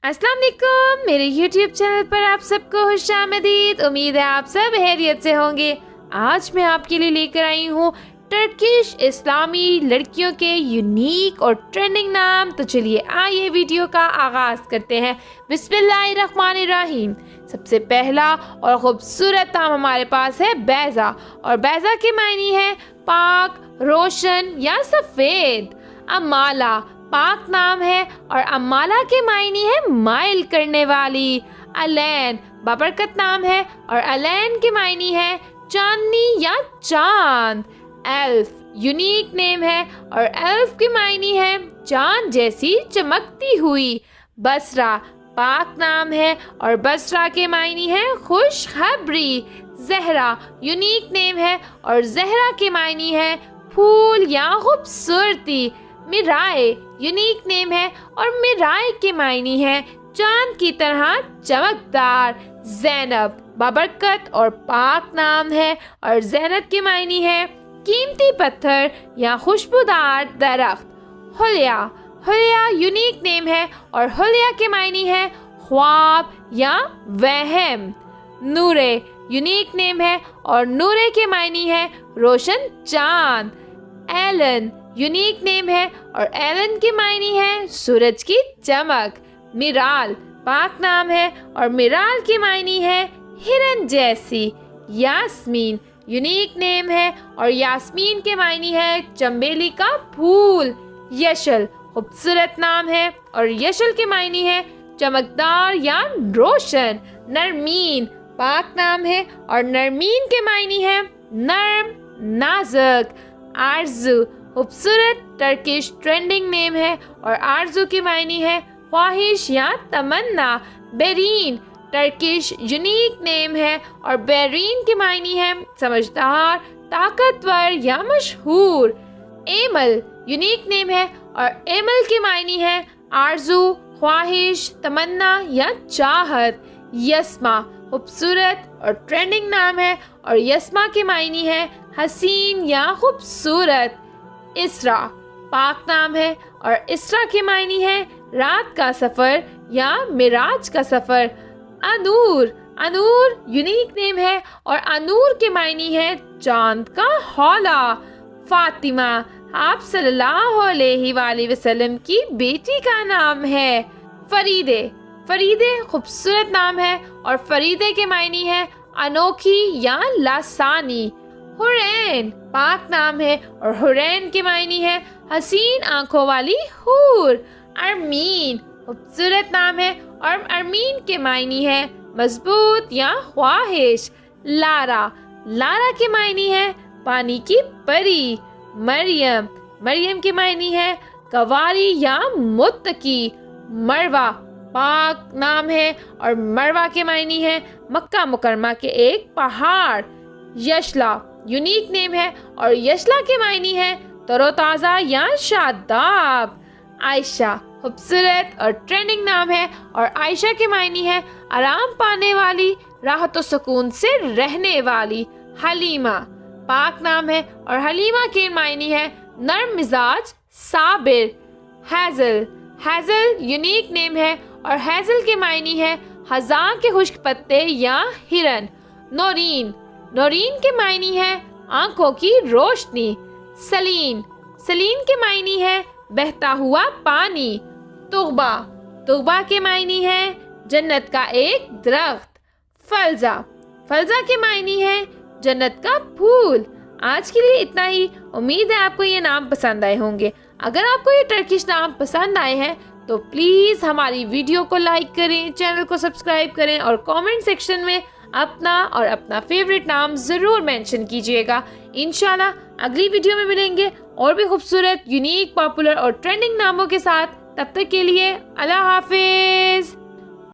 अस्सलाम वालेकुम, मेरे YouTube चैनल पर आप सबको खुशामदीद। उम्मीद है आप सब खैरियत से होंगे। आज मैं आपके लिए लेकर आई हूँ टर्किश इस्लामी लड़कियों के यूनिक और ट्रेंडिंग नाम। तो चलिए आइए वीडियो का आगाज़ करते हैं। बिस्मिल्लाहिर्रहमानिर्रहीम। सबसे पहला और ख़ूबसूरत नाम हमारे पास है बैज़ा, और बैज़ा के मायने है पाक, रोशन या सफ़ेद। अमाला पाक नाम है और अम्माला के मायने है माइल करने वाली। अलैन बाबरकत नाम है और अलैन के मायने है चांदनी या चांद। एल्फ यूनिक नेम है और एल्फ के मायने है चांद जैसी चमकती हुई। बसरा पाक नाम है और बसरा के मायने है खुशखबरी। जहरा यूनिक नेम है और जहरा के मायने है फूल या खूबसूरती। मिराए यूनिक नेम है और मिराए के मायने है चांद की तरह चमकदार। ज़ैनब बाबरकत और पाक नाम है और ज़ैनब के मायने है कीमती पत्थर या खुशबूदार दरख्त। हुलिया हुलिया यूनिक नेम है और हुलिया के मायने है ख्वाब या वहम। नूरे यूनिक नेम है और नूरे के मायने है रोशन चांद। एलन यूनिक नेम है और एलन के मायने है सूरज की चमक। मिराल पाक नाम है और मिराल के मायने है हिरन जैसी। यास्मीन यूनिक नेम है और यास्मीन के मायने है चंबेली का फूल। यशल खूबसूरत नाम है और यशल के मायने है चमकदार या रोशन। नरमीन पाक नाम है और नरमीन के मायने है नर्म नाजुक। आरजू खूबसूरत टर्किश ट्रेंडिंग नेम है और आरजू के मायने है ख्वाहिश या तमन्ना। बेरीन टर्किश यूनिक नेम है और बेरीन के मायने है समझदार, ताकतवर या मशहूर। एमल यूनिक नेम है और एमल के मायने है आरजू, ख्वाहिश, तमन्ना या चाहत। यस्मा खूबसूरत और ट्रेंडिंग नाम है और यस्मा के मायने है हसीन या खूबसूरत। इसरा पाक नाम है और इसरा के मायने है रात का सफ़र या मिराज का सफ़र। अनूर अनूर यूनिक नेम है और अनूर के मायने है चांद का हौला। फातिमा आप सल्लल्लाहु अलैहि वसल्लम की बेटी का नाम है। फरीदे फरीदे खूबसूरत नाम है और फरीदे के मायने है अनोखी या लासानी। हुरैन पाक नाम है और हुरैन के मायने है हसीन आंखों वाली हूर। अरमीन खूबसूरत नाम है और अरमीन के मायने है मजबूत या ख्वाहिश। लारा लारा के मायने है पानी की परी। मरियम मरियम के मायने है गवारी या मुत्तकी। मरवा पाक नाम है और मरवा के मायने है मक्का मुकरमा के एक पहाड़। यशला यूनिक नेम है और यशला के मायने है तरोताज़ा या शादाब। आयशा खूबसूरत और ट्रेंडिंग नाम है और आयशा के मायने है आराम पाने वाली, राहत व सुकून से रहने वाली। हलीमा पाक नाम है और हलीमा के मायने है नर्म मिजाज, Sabir. Hassle hassle unique name है और हैज़ल के मायने है हज़ां के खुश्क पत्ते या हिरन। नौरीन नौरीन के मायने है आंखों की रोशनी। सलीन सलीन के मायने है बहता हुआ पानी। तुगबा तुगबा के मायने है जन्नत का एक दरख्त। फलजा फलजा के मायने है जन्नत का फूल। आज के लिए इतना ही। उम्मीद है आपको ये नाम पसंद आए होंगे। अगर आपको ये टर्किश नाम पसंद आए हैं तो प्लीज़ हमारी वीडियो को लाइक करें, चैनल को सब्सक्राइब करें और कमेंट सेक्शन में अपना फेवरेट नाम ज़रूर मेंशन कीजिएगा। इंशाल्लाह अगली वीडियो में मिलेंगे और भी खूबसूरत, यूनिक, पॉपुलर और ट्रेंडिंग नामों के साथ। तब तक के लिए अल्लाह हाफिज़।